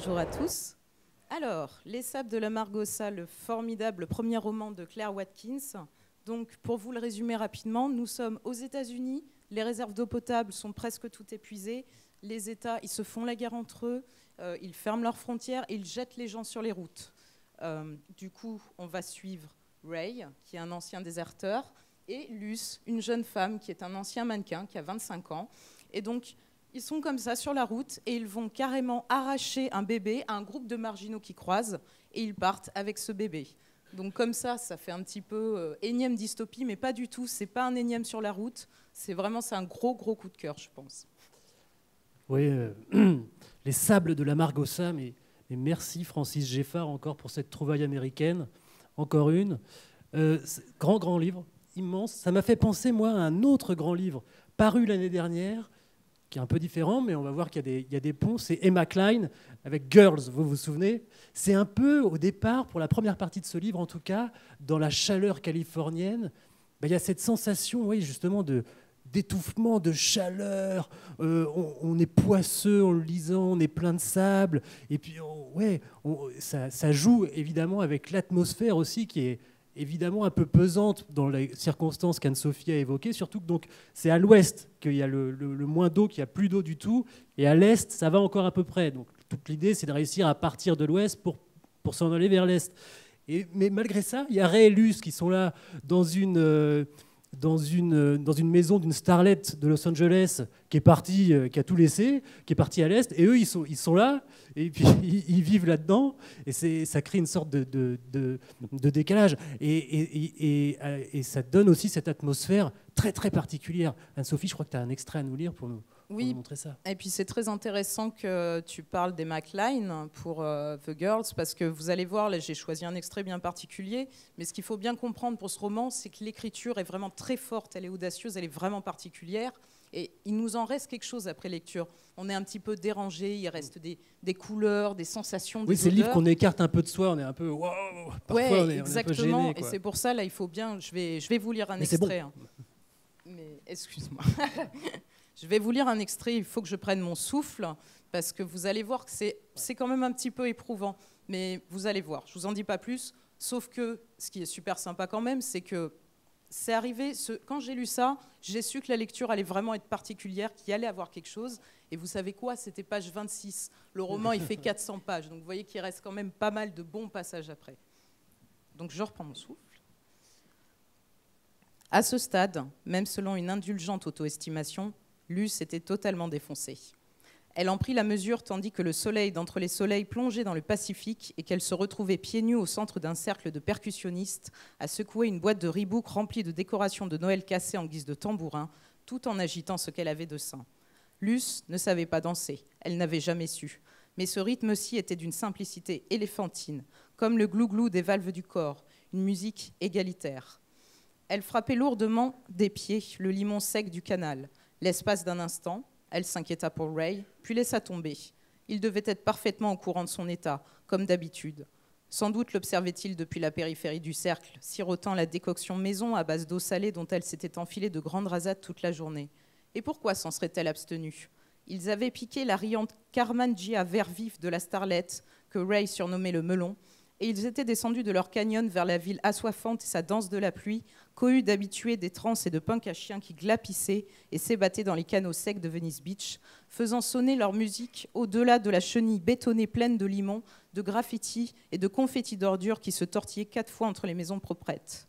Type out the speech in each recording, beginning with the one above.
Bonjour à tous. Alors, Les Sables de la Margosa, le formidable premier roman de Claire Watkins. Donc, pour vous le résumer rapidement, nous sommes aux États-Unis, les réserves d'eau potable sont presque toutes épuisées, les États, ils se font la guerre entre eux, ils ferment leurs frontières et ils jettent les gens sur les routes. Du coup, on va suivre Ray, qui est un ancien déserteur, et Luce, une jeune femme qui est un ancien mannequin, qui a 25 ans. Et donc, ils sont comme ça sur la route et ils vont carrément arracher un bébé à un groupe de marginaux qui croisent et ils partent avec ce bébé. Donc comme ça fait un petit peu énième dystopie, mais pas du tout. C'est pas un énième sur la route. C'est un gros coup de cœur, je pense. Oui, Les Sables de la Margosa, mais merci Francis Geffard encore pour cette trouvaille américaine. Encore une. Grand livre, immense. Ça m'a fait penser, moi, à un autre grand livre paru l'année dernière, qui est un peu différent, mais on va voir qu'il y a des ponts. C'est Emma Cline avec Girls, vous vous souvenez? C'est un peu, au départ, pour la première partie de ce livre en tout cas, dans la chaleur californienne, il y a cette sensation, oui, justement, d'étouffement, de chaleur. On est poisseux en le lisant, on est plein de sable. Et puis, ça joue évidemment avec l'atmosphère aussi, qui est évidemment un peu pesante dans les circonstances qu'Anne-Sophie a évoquées, surtout que donc, c'est à l'ouest qu'il y a le moins d'eau, qu'il n'y a plus d'eau du tout, et à l'est, ça va encore à peu près. Donc toute l'idée, c'est de réussir à partir de l'ouest pour s'en aller vers l'est. Mais malgré ça, il y a Ray et Luce qui sont là dans une maison d'une starlette de Los Angeles qui est partie, qui a tout laissé, qui est partie à l'est, et eux, ils sont là, et puis ils vivent là-dedans, et ça crée une sorte de décalage, et ça donne aussi cette atmosphère très, très particulière. Anne-Sophie, je crois que tu as un extrait à nous lire pour nous montrer ça. Et puis c'est très intéressant que tu parles d'Emma Cline pour The Girls, parce que vous allez voir, là j'ai choisi un extrait bien particulier, mais ce qu'il faut bien comprendre pour ce roman, c'est que l'écriture est vraiment très forte, elle est audacieuse, elle est vraiment particulière, et il nous en reste quelque chose après lecture. On est un petit peu dérangé, il reste des couleurs, des sensations, des odeurs. Oui, c'est le livre qu'on écarte un peu de soi, on est un peu... Wow, parfois on est un peu gêné. Et c'est pour ça, là, il faut bien... Je vais vous lire un extrait. Bon. Mais excuse-moi. Je vais vous lire un extrait, il faut que je prenne mon souffle, parce que vous allez voir que c'est quand même un petit peu éprouvant. Mais vous allez voir, je ne vous en dis pas plus, sauf que ce qui est super sympa quand même, c'est que c'est arrivé, quand j'ai lu ça, j'ai su que la lecture allait vraiment être particulière, qu'il allait avoir quelque chose. Et vous savez quoi, c'était page 26. Le roman, il fait 400 pages, donc vous voyez qu'il reste quand même pas mal de bons passages après. Donc je reprends mon souffle. À ce stade, même selon une indulgente auto-estimation, Luce était totalement défoncée. Elle en prit la mesure tandis que le soleil d'entre les soleils plongeait dans le Pacifique et qu'elle se retrouvait pieds nus au centre d'un cercle de percussionnistes à secouer une boîte de Reebok remplie de décorations de Noël cassées en guise de tambourin, tout en agitant ce qu'elle avait de sain. Luce ne savait pas danser, elle n'avait jamais su. Mais ce rythme-ci était d'une simplicité éléphantine, comme le glou-glou des valves du corps, une musique égalitaire. Elle frappait lourdement des pieds le limon sec du canal. L'espace d'un instant, elle s'inquiéta pour Ray, puis laissa tomber. Il devait être parfaitement au courant de son état, comme d'habitude. Sans doute l'observait-il depuis la périphérie du cercle, sirotant la décoction maison à base d'eau salée dont elle s'était enfilée de grandes rasades toute la journée. Et pourquoi s'en serait-elle abstenue? Ils avaient piqué la riante Carmangia vert vif de la starlette, que Ray surnommait le melon, et ils étaient descendus de leur canyon vers la ville assoiffante et sa danse de la pluie, cohue d'habitués des transes et de punks à chiens qui glapissaient et s'ébattaient dans les canaux secs de Venice Beach, faisant sonner leur musique au-delà de la chenille bétonnée pleine de limons, de graffitis et de confettis d'ordures qui se tortillaient 4 fois entre les maisons proprettes.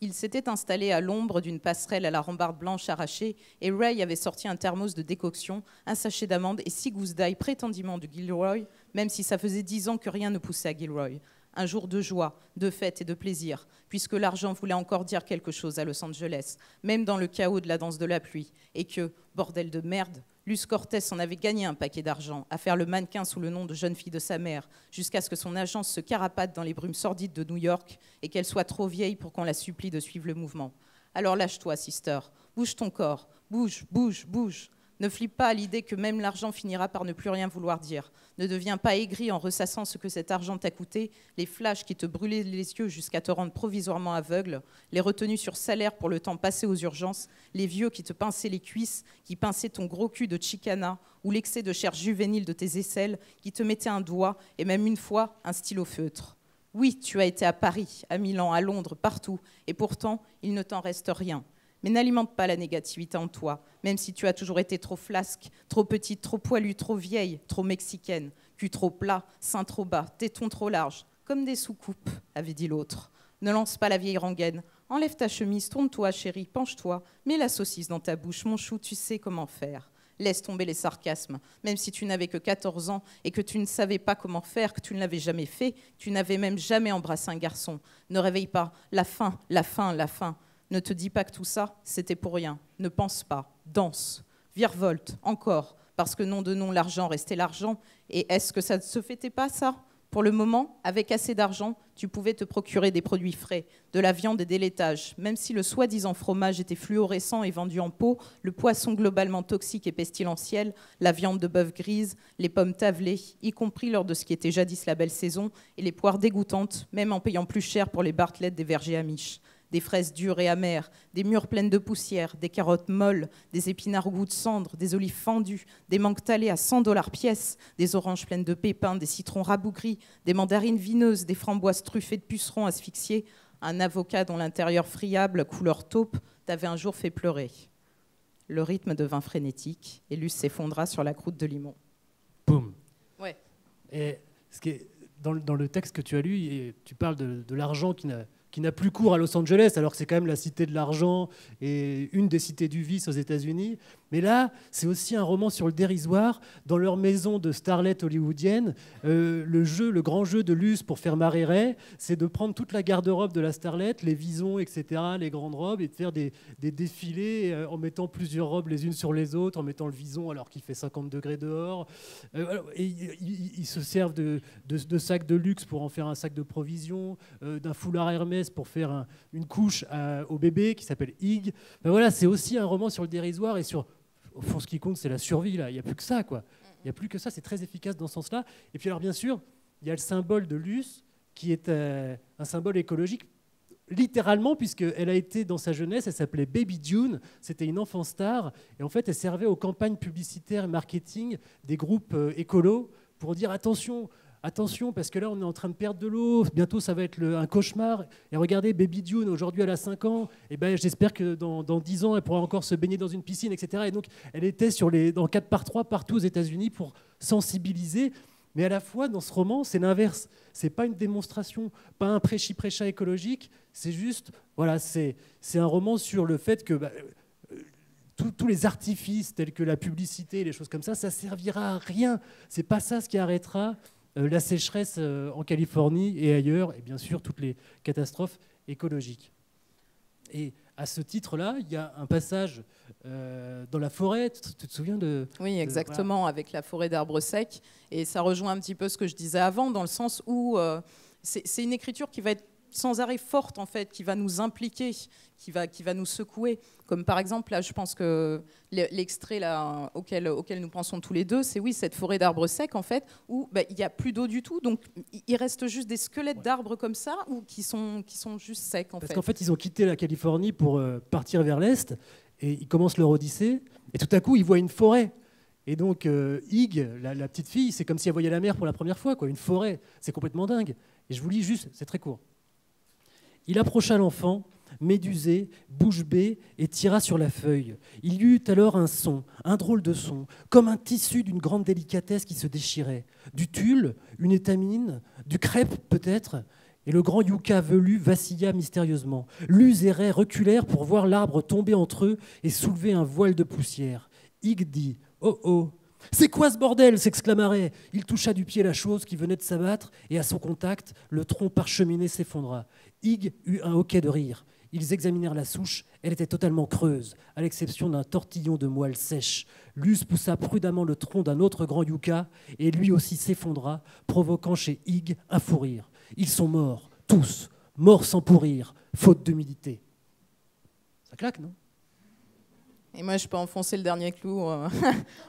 Ils s'étaient installés à l'ombre d'une passerelle à la rambarde blanche arrachée et Ray avait sorti un thermos de décoction, un sachet d'amandes et 6 gousses d'ail prétendument de Gilroy, même si ça faisait 10 ans que rien ne poussait à Gilroy. Un jour de joie, de fête et de plaisir, puisque l'argent voulait encore dire quelque chose à Los Angeles, même dans le chaos de la danse de la pluie, et que, bordel de merde, Luce Cortez en avait gagné un paquet d'argent à faire le mannequin sous le nom de jeune fille de sa mère, jusqu'à ce que son agence se carapate dans les brumes sordides de New York et qu'elle soit trop vieille pour qu'on la supplie de suivre le mouvement. Alors lâche-toi, sister, bouge ton corps, bouge, bouge, bouge. Ne flippe pas à l'idée que même l'argent finira par ne plus rien vouloir dire. Ne deviens pas aigri en ressassant ce que cet argent t'a coûté, les flashs qui te brûlaient les yeux jusqu'à te rendre provisoirement aveugle, les retenues sur salaire pour le temps passé aux urgences, les vieux qui te pinçaient les cuisses, qui pinçaient ton gros cul de chicana, ou l'excès de chair juvénile de tes aisselles, qui te mettaient un doigt, et même une fois, un stylo feutre. Oui, tu as été à Paris, à Milan, à Londres, partout, et pourtant, il ne t'en reste rien. Mais n'alimente pas la négativité en toi, même si tu as toujours été trop flasque, trop petite, trop poilue, trop vieille, trop mexicaine, cul trop plat, sein trop bas, tétons trop larges, comme des soucoupes, avait dit l'autre. Ne lance pas la vieille rengaine. Enlève ta chemise, tourne-toi, chérie, penche-toi, mets la saucisse dans ta bouche, mon chou, tu sais comment faire. Laisse tomber les sarcasmes, même si tu n'avais que 14 ans et que tu ne savais pas comment faire, que tu ne l'avais jamais fait, tu n'avais même jamais embrassé un garçon. Ne réveille pas, la faim, la faim, la faim. Ne te dis pas que tout ça, c'était pour rien. Ne pense pas, danse, virevolte, encore, parce que nom de nom, l'argent restait l'argent. Et est-ce que ça ne se fêtait pas, ça ? Pour le moment, avec assez d'argent, tu pouvais te procurer des produits frais, de la viande et des laitages. Même si le soi-disant fromage était fluorescent et vendu en pot, le poisson globalement toxique et pestilentiel, la viande de bœuf grise, les pommes tavelées, y compris lors de ce qui était jadis la belle saison, et les poires dégoûtantes, même en payant plus cher pour les bartelettes des vergers amiches. Des fraises dures et amères, des mûres pleines de poussière, des carottes molles, des épinards au goût de cendre, des olives fendues, des mangues talées à 100$ pièce, des oranges pleines de pépins, des citrons rabougris, des mandarines vineuses, des framboises truffées de pucerons asphyxiés, un avocat dont l'intérieur friable, couleur taupe, t'avait un jour fait pleurer. Le rythme devint frénétique et Luce s'effondra sur la croûte de limon. Boum. Ouais. Et ce qui est, dans le texte que tu as lu, tu parles de l'argent qui n'a plus cours à Los Angeles, alors que c'est quand même la cité de l'argent et une des cités du vice aux États-Unis. Mais là, c'est aussi un roman sur le dérisoire. Dans leur maison de starlet hollywoodienne, le grand jeu de Luce pour faire marrer Ray, c'est de prendre toute la garde-robe de la starlet, les visons, etc., les grandes robes, et de faire des défilés en mettant plusieurs robes les unes sur les autres, en mettant le vison alors qu'il fait 50 degrés dehors. Et ils se servent de sacs de luxe pour en faire un sac de provisions, d'un foulard Hermès pour faire une couche au bébé qui s'appelle Ig. Ben voilà, c'est aussi un roman sur le dérisoire et sur... Au fond, ce qui compte, c'est la survie. Là. Il n'y a plus que ça, quoi. Il n'y a plus que ça. C'est très efficace dans ce sens-là. Et puis, alors, bien sûr, il y a le symbole de Luce, qui est un symbole écologique, littéralement, puisqu'elle a été, dans sa jeunesse, elle s'appelait Baby June. C'était une enfant star. Et en fait, elle servait aux campagnes publicitaires et marketing des groupes écolos pour dire attention, parce que là, on est en train de perdre de l'eau. Bientôt, ça va être un cauchemar. Et regardez, Baby June, aujourd'hui, elle a 5 ans. Et ben, j'espère que dans 10 ans, elle pourra encore se baigner dans une piscine, etc. Et donc, elle était dans 4x3 partout aux États-Unis pour sensibiliser. Mais à la fois, dans ce roman, c'est l'inverse. C'est pas une démonstration, pas un prêchi-prêcha écologique. C'est juste, voilà, c'est un roman sur le fait que tous les artifices tels que la publicité, les choses comme ça servira à rien. C'est pas ça ce qui arrêtera la sécheresse en Californie et ailleurs, et bien sûr toutes les catastrophes écologiques. Et à ce titre-là, il y a un passage dans la forêt, tu te souviens de... Oui, exactement, voilà. Avec la forêt d'arbres secs. Et ça rejoint un petit peu ce que je disais avant, dans le sens où c'est une écriture qui va être sans arrêt forte, en fait, qui va nous impliquer, qui va nous secouer. Comme par exemple, là, je pense que l'extrait là, auquel nous pensons tous les deux, c'est oui, cette forêt d'arbres secs, en fait, où il n'y a plus d'eau du tout, donc il reste juste des squelettes d'arbres comme ça, ou qui sont juste secs, en fait. Parce qu'en fait, ils ont quitté la Californie pour partir vers l'Est, et ils commencent leur odyssée, et tout à coup, ils voient une forêt. Et donc, Ig, la petite fille, c'est comme si elle voyait la mer pour la première fois, quoi. Une forêt, c'est complètement dingue. Et je vous lis juste, c'est très court. Il approcha l'enfant, médusé, bouche bée, et tira sur la feuille. Il y eut alors un son, un drôle de son, comme un tissu d'une grande délicatesse qui se déchirait. Du tulle, une étamine, du crêpe peut-être, et le grand yucca velu vacilla mystérieusement. Luz et Ray reculèrent pour voir l'arbre tomber entre eux et soulever un voile de poussière. Ig dit « Oh oh !» « C'est quoi ce bordel ?» s'exclama Ray. Il toucha du pied la chose qui venait de s'abattre et à son contact, le tronc parcheminé s'effondra. Ig eut un hoquet de rire. Ils examinèrent la souche. Elle était totalement creuse, à l'exception d'un tortillon de moelle sèche. Luz poussa prudemment le tronc d'un autre grand yucca et lui aussi s'effondra, provoquant chez Ig un fou rire. Ils sont morts, tous, morts sans pourrir, faute d'humilité. Ça claque, non ? Et moi, je peux enfoncer le dernier clou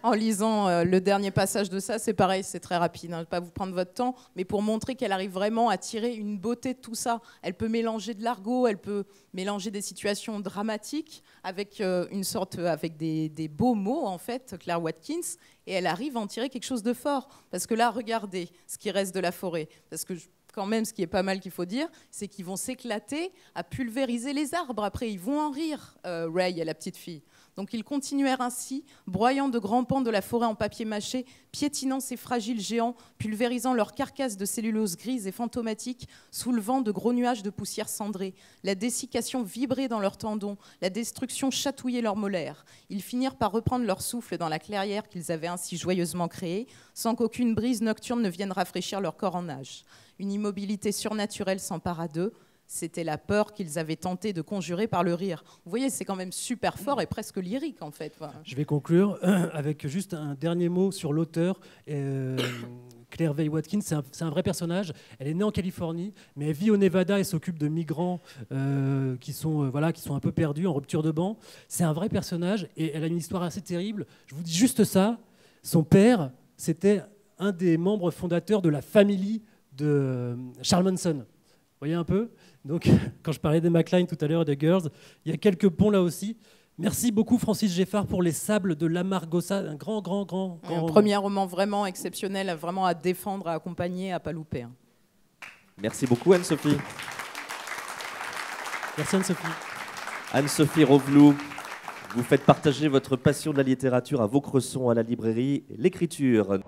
en lisant le dernier passage de ça. C'est pareil, c'est très rapide. Je ne vais pas vous prendre votre temps, mais pour montrer qu'elle arrive vraiment à tirer une beauté de tout ça. Elle peut mélanger de l'argot, elle peut mélanger des situations dramatiques avec avec des beaux mots, en fait, Claire Watkins, et elle arrive à en tirer quelque chose de fort. Parce que là, regardez ce qui reste de la forêt. Parce que quand même, ce qui est pas mal qu'il faut dire, c'est qu'ils vont s'éclater à pulvériser les arbres. Après, ils vont en rire, Ray et la petite fille. Donc ils continuèrent ainsi, broyant de grands pans de la forêt en papier mâché, piétinant ces fragiles géants, pulvérisant leurs carcasses de cellulose grise et fantomatique, soulevant de gros nuages de poussière cendrée. La dessiccation vibrait dans leurs tendons, la destruction chatouillait leurs molaires. Ils finirent par reprendre leur souffle dans la clairière qu'ils avaient ainsi joyeusement créée, sans qu'aucune brise nocturne ne vienne rafraîchir leur corps en nage. Une immobilité surnaturelle s'empara d'eux. C'était la peur qu'ils avaient tenté de conjurer par le rire. Vous voyez, c'est quand même super fort et presque lyrique, en fait. Je vais conclure avec juste un dernier mot sur l'auteur. Claire Vay Watkins, c'est un vrai personnage. Elle est née en Californie, mais elle vit au Nevada et s'occupe de migrants qui sont un peu perdus, en rupture de banc. C'est un vrai personnage et elle a une histoire assez terrible. Je vous dis juste ça. Son père, c'était un des membres fondateurs de la famille de Charles Manson. Vous voyez un peu? Donc, quand je parlais des McLean tout à l'heure et des Girls, il y a quelques ponts là aussi. Merci beaucoup, Francis Geffard, pour Les Sables de l'Amargosa. Un grand un premier roman vraiment exceptionnel, vraiment à défendre, à accompagner, à pas louper. Merci beaucoup, Anne-Sophie. Merci, Anne-Sophie. Anne-Sophie Rovelou, vous faites partager votre passion de la littérature à Vaucresson, à la librairie L'Écriture.